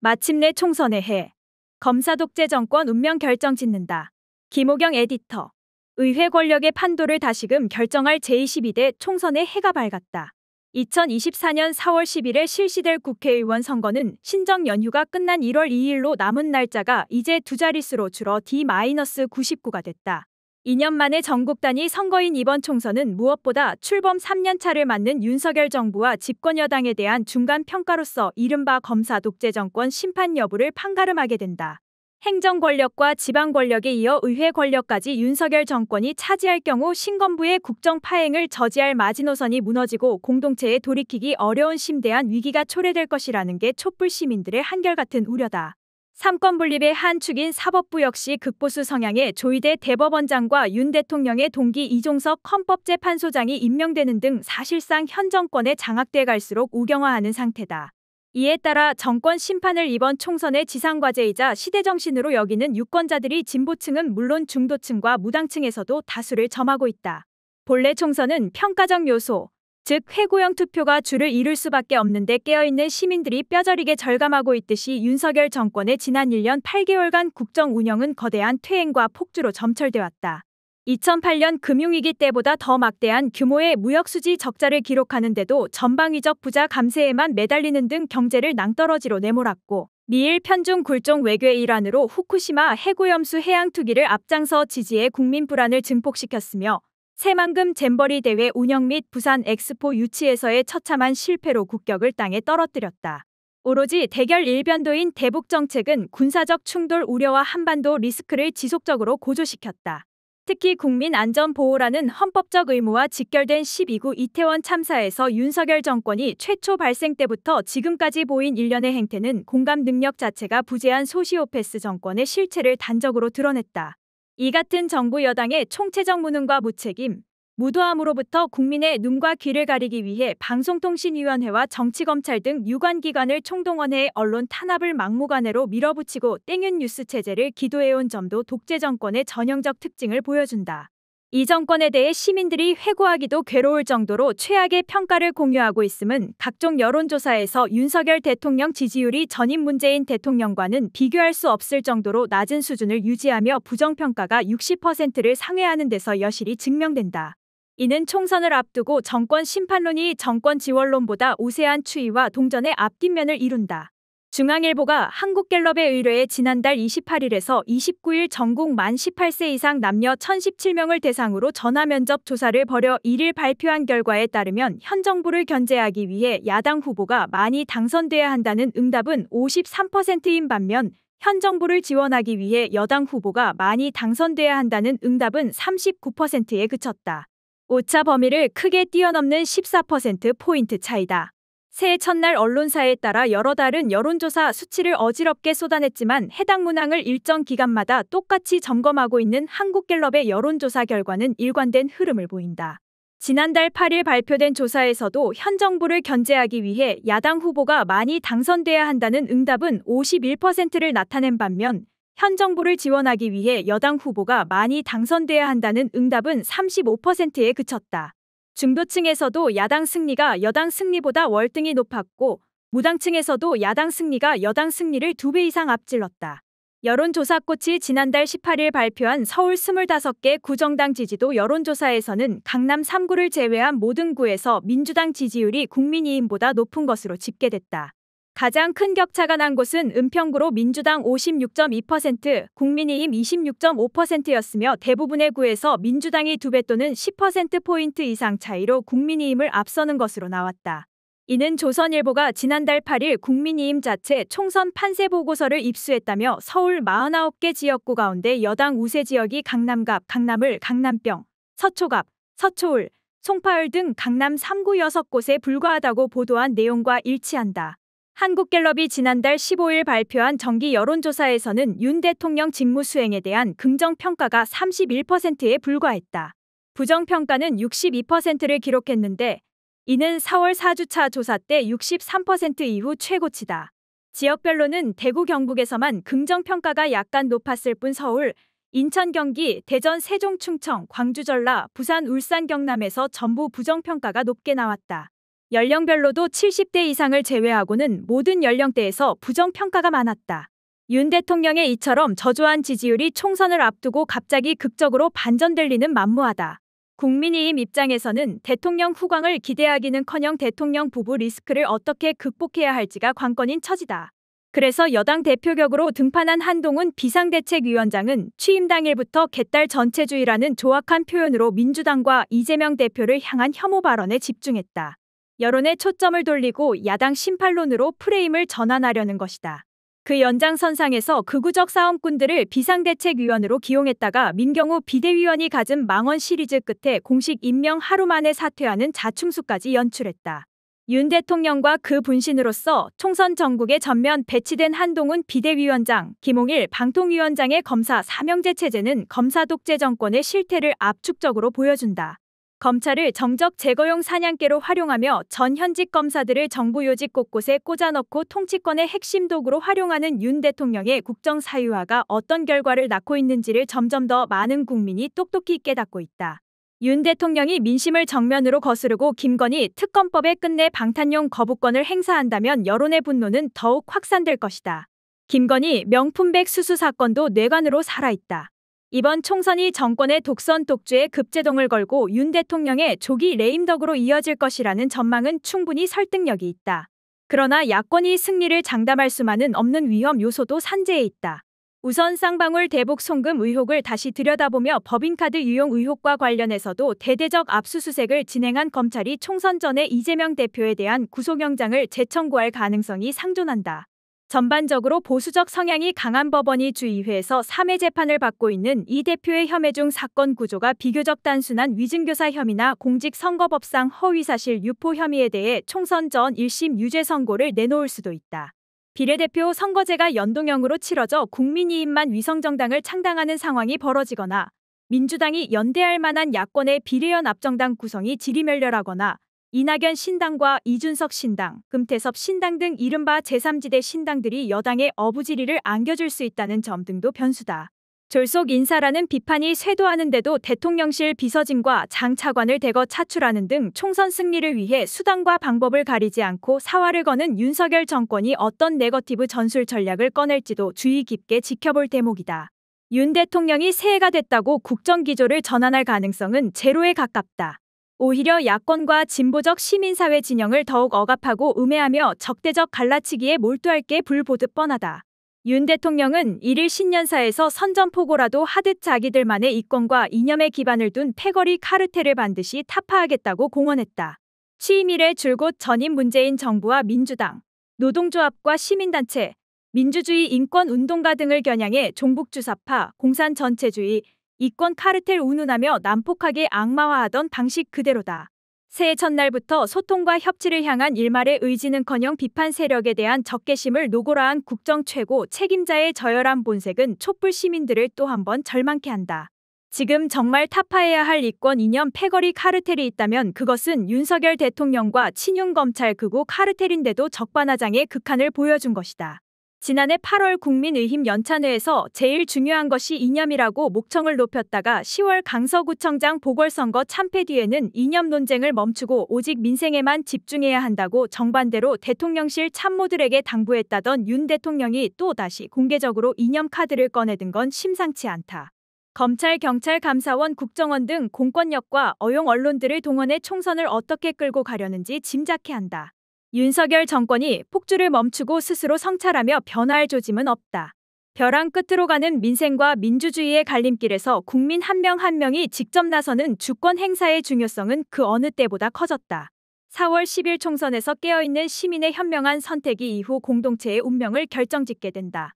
마침내 총선의 해. 검사 독재 정권 운명 결정 짓는다. 김호경 에디터. 의회 권력의 판도를 다시금 결정할 제22대 총선의 해가 밝았다. 2024년 4월 10일에 실시될 국회의원 선거는 신정 연휴가 끝난 1월 2일로 남은 날짜가 이제 두 자릿수로 줄어 D-99가 됐다. 2년 만에 전국 단위 선거인 이번 총선은 무엇보다 출범 3년차를 맞는 윤석열 정부와 집권 여당에 대한 중간 평가로서 이른바 검사 독재 정권 심판 여부를 판가름하게 된다. 행정 권력과 지방 권력에 이어 의회 권력까지 윤석열 정권이 차지할 경우 신건부의 국정 파행을 저지할 마지노선이 무너지고 공동체에 돌이키기 어려운 심대한 위기가 초래될 것이라는 게 촛불 시민들의 한결같은 우려다. 삼권 분립의 한 축인 사법부 역시 극보수 성향의 조희대 대법원장과 윤 대통령의 동기 이종석 헌법재판소장이 임명되는 등 사실상 현 정권에 장악돼 갈수록 우경화하는 상태다. 이에 따라 정권 심판을 이번 총선의 지상과제이자 시대정신으로 여기는 유권자들이 진보층은 물론 중도층과 무당층에서도 다수를 점하고 있다. 본래 총선은 평가적 요소, 즉 회고형 투표가 주를 이룰 수밖에 없는데 깨어있는 시민들이 뼈저리게 절감하고 있듯이 윤석열 정권의 지난 1년 8개월간 국정 운영은 거대한 퇴행과 폭주로 점철돼 왔다. 2008년 금융위기 때보다 더 막대한 규모의 무역수지 적자를 기록하는데도 전방위적 부자 감세에만 매달리는 등 경제를 낭떠러지로 내몰았고 미일 편중 굴종 외교의 일환으로 후쿠시마 해고염수 해양 투기를 앞장서 지지해 국민 불안을 증폭시켰으며 새만금 잼버리 대회 운영 및 부산 엑스포 유치에서의 처참한 실패로 국격을 땅에 떨어뜨렸다. 오로지 대결 일변도인 대북 정책은 군사적 충돌 우려와 한반도 리스크를 지속적으로 고조시켰다. 특히 국민 안전 보호라는 헌법적 의무와 직결된 12구 이태원 참사에서 윤석열 정권이 최초 발생 때부터 지금까지 보인 일련의 행태는 공감 능력 자체가 부재한 소시오패스 정권의 실체를 단적으로 드러냈다. 이 같은 정부 여당의 총체적 무능과 무책임, 무도함으로부터 국민의 눈과 귀를 가리기 위해 방송통신위원회와 정치검찰 등 유관기관을 총동원해 언론 탄압을 막무가내로 밀어붙이고 땡윤 뉴스 체제를 기도해온 점도 독재 정권의 전형적 특징을 보여준다. 이 정권에 대해 시민들이 회고하기도 괴로울 정도로 최악의 평가를 공유하고 있음은 각종 여론조사에서 윤석열 대통령 지지율이 전임 문재인 대통령과는 비교할 수 없을 정도로 낮은 수준을 유지하며 부정평가가 60%를 상회하는 데서 여실히 증명된다. 이는 총선을 앞두고 정권 심판론이 정권 지원론보다 우세한 추이와 동전의 앞뒷면을 이룬다. 중앙일보가 한국갤럽에 의뢰해 지난달 28일에서 29일 전국 만 18세 이상 남녀 1017명을 대상으로 전화면접 조사를 벌여 1일 발표한 결과에 따르면 현 정부를 견제하기 위해 야당 후보가 많이 당선돼야 한다는 응답은 53%인 반면 현 정부를 지원하기 위해 여당 후보가 많이 당선돼야 한다는 응답은 39%에 그쳤다. 오차 범위를 크게 뛰어넘는 14%포인트 차이다. 새해 첫날 언론사에 따라 여러 다른 여론조사 수치를 어지럽게 쏟아냈지만 해당 문항을 일정 기간마다 똑같이 점검하고 있는 한국갤럽의 여론조사 결과는 일관된 흐름을 보인다. 지난달 8일 발표된 조사에서도 현 정부를 견제하기 위해 야당 후보가 많이 당선돼야 한다는 응답은 51%를 나타낸 반면 현 정부를 지원하기 위해 여당 후보가 많이 당선돼야 한다는 응답은 35%에 그쳤다. 중도층에서도 야당 승리가 여당 승리보다 월등히 높았고 무당층에서도 야당 승리가 여당 승리를 2배 이상 앞질렀다. 여론조사꽃이 지난달 18일 발표한 서울 25개 구정당 지지도 여론조사에서는 강남 3구를 제외한 모든 구에서 민주당 지지율이 국민의힘보다 높은 것으로 집계됐다. 가장 큰 격차가 난 곳은 은평구로 민주당 56.2%, 국민의힘 26.5%였으며 대부분의 구에서 민주당이 2배 또는 10%포인트 이상 차이로 국민의힘을 앞서는 것으로 나왔다. 이는 조선일보가 지난달 8일 국민의힘 자체 총선 판세 보고서를 입수했다며 서울 49개 지역구 가운데 여당 우세 지역이 강남갑, 강남을, 강남병, 서초갑, 서초울, 송파을 등 강남 3구 6곳에 불과하다고 보도한 내용과 일치한다. 한국갤럽이 지난달 15일 발표한 정기 여론조사에서는 윤 대통령 직무 수행에 대한 긍정평가가 31%에 불과했다. 부정평가는 62%를 기록했는데 이는 4월 4주차 조사 때 63% 이후 최고치다. 지역별로는 대구 경북에서만 긍정평가가 약간 높았을 뿐 서울, 인천 경기, 대전 세종 충청, 광주 전라, 부산 울산 경남에서 전부 부정평가가 높게 나왔다. 연령별로도 70대 이상을 제외하고는 모든 연령대에서 부정평가가 많았다. 윤 대통령의 이처럼 저조한 지지율이 총선을 앞두고 갑자기 극적으로 반전될 리는 만무하다. 국민의힘 입장에서는 대통령 후광을 기대하기는커녕 대통령 부부 리스크를 어떻게 극복해야 할지가 관건인 처지다. 그래서 여당 대표격으로 등판한 한동훈 비상대책위원장은 취임 당일부터 개딸 전체주의라는 조악한 표현으로 민주당과 이재명 대표를 향한 혐오 발언에 집중했다. 여론에 초점을 돌리고 야당 심판론으로 프레임을 전환하려는 것이다. 그 연장선상에서 극우적 싸움꾼들을 비상대책위원으로 기용했다가 민경우 비대위원이 가진 망언 시리즈 끝에 공식 임명 하루 만에 사퇴하는 자충수까지 연출했다. 윤 대통령과 그 분신으로서 총선 전국에 전면 배치된 한동훈 비대위원장, 김홍일 방통위원장의 검사 사명제 체제는 검사 독재 정권의 실태를 압축적으로 보여준다. 검찰을 정적 제거용 사냥개로 활용하며 전 현직 검사들을 정부 요직 곳곳에 꽂아넣고 통치권의 핵심 도구로 활용하는 윤 대통령의 국정 사유화가 어떤 결과를 낳고 있는지를 점점 더 많은 국민이 똑똑히 깨닫고 있다. 윤 대통령이 민심을 정면으로 거스르고 김건희 특검법에 끝내 방탄용 거부권을 행사한다면 여론의 분노는 더욱 확산될 것이다. 김건희 명품백 수수 사건도 뇌관으로 살아있다. 이번 총선이 정권의 독선 독주에 급제동을 걸고 윤 대통령의 조기 레임덕으로 이어질 것이라는 전망은 충분히 설득력이 있다. 그러나 야권이 승리를 장담할 수만은 없는 위험 요소도 산재해 있다. 우선 쌍방울 대북 송금 의혹을 다시 들여다보며 법인카드 유용 의혹과 관련해서도 대대적 압수수색을 진행한 검찰이 총선 전에 이재명 대표에 대한 구속영장을 재청구할 가능성이 상존한다. 전반적으로 보수적 성향이 강한 법원이 주2회에서 3회 재판을 받고 있는 이 대표의 혐의 중 사건 구조가 비교적 단순한 위증교사 혐의나 공직선거법상 허위사실 유포 혐의에 대해 총선 전 1심 유죄 선고를 내놓을 수도 있다. 비례대표 선거제가 연동형으로 치러져 국민의힘만 위성정당을 창당하는 상황이 벌어지거나 민주당이 연대할 만한 야권의 비례연합정당 구성이 지리멸렬하거나 이낙연 신당과 이준석 신당, 금태섭 신당 등 이른바 제3지대 신당들이 여당의 어부지리를 안겨줄 수 있다는 점 등도 변수다. 졸속 인사라는 비판이 쇄도하는데도 대통령실 비서진과 장 차관을 대거 차출하는 등 총선 승리를 위해 수단과 방법을 가리지 않고 사활을 거는 윤석열 정권이 어떤 네거티브 전술 전략을 꺼낼지도 주의 깊게 지켜볼 대목이다. 윤 대통령이 새해가 됐다고 국정기조를 전환할 가능성은 제로에 가깝다. 오히려 야권과 진보적 시민사회 진영을 더욱 억압하고 음해하며 적대적 갈라치기에 몰두할 게 불보듯 뻔하다. 윤 대통령은 1일 신년사에서 선전포고라도 하듯 자기들만의 이권과 이념에 기반을 둔 패거리 카르텔을 반드시 타파하겠다고 공언했다. 취임 이래 줄곧 전임 문재인 정부와 민주당, 노동조합과 시민단체, 민주주의 인권운동가 등을 겨냥해 종북주사파, 공산전체주의, 이권 카르텔 운운하며 난폭하게 악마화하던 방식 그대로다. 새해 첫날부터 소통과 협치를 향한 일말의 의지는커녕 비판 세력에 대한 적개심을 노골화한 국정 최고 책임자의 저열한 본색은 촛불 시민들을 또 한 번 절망케 한다. 지금 정말 타파해야 할 이권 이념 패거리 카르텔이 있다면 그것은 윤석열 대통령과 친윤검찰 극우 카르텔인데도 적반하장의 극한을 보여준 것이다. 지난해 8월 국민의힘 연찬회에서 제일 중요한 것이 이념이라고 목청을 높였다가 10월 강서구청장 보궐선거 참패 뒤에는 이념 논쟁을 멈추고 오직 민생에만 집중해야 한다고 정반대로 대통령실 참모들에게 당부했다던 윤 대통령이 또 다시 공개적으로 이념 카드를 꺼내든 건 심상치 않다. 검찰, 경찰, 감사원, 국정원 등 공권력과 어용 언론들을 동원해 총선을 어떻게 끌고 가려는지 짐작케 한다. 윤석열 정권이 폭주를 멈추고 스스로 성찰하며 변화할 조짐은 없다. 벼랑 끝으로 가는 민생과 민주주의의 갈림길에서 국민 한 명 한 명이 직접 나서는 주권 행사의 중요성은 그 어느 때보다 커졌다. 4월 10일 총선에서 깨어있는 시민의 현명한 선택이 이후 공동체의 운명을 결정짓게 된다.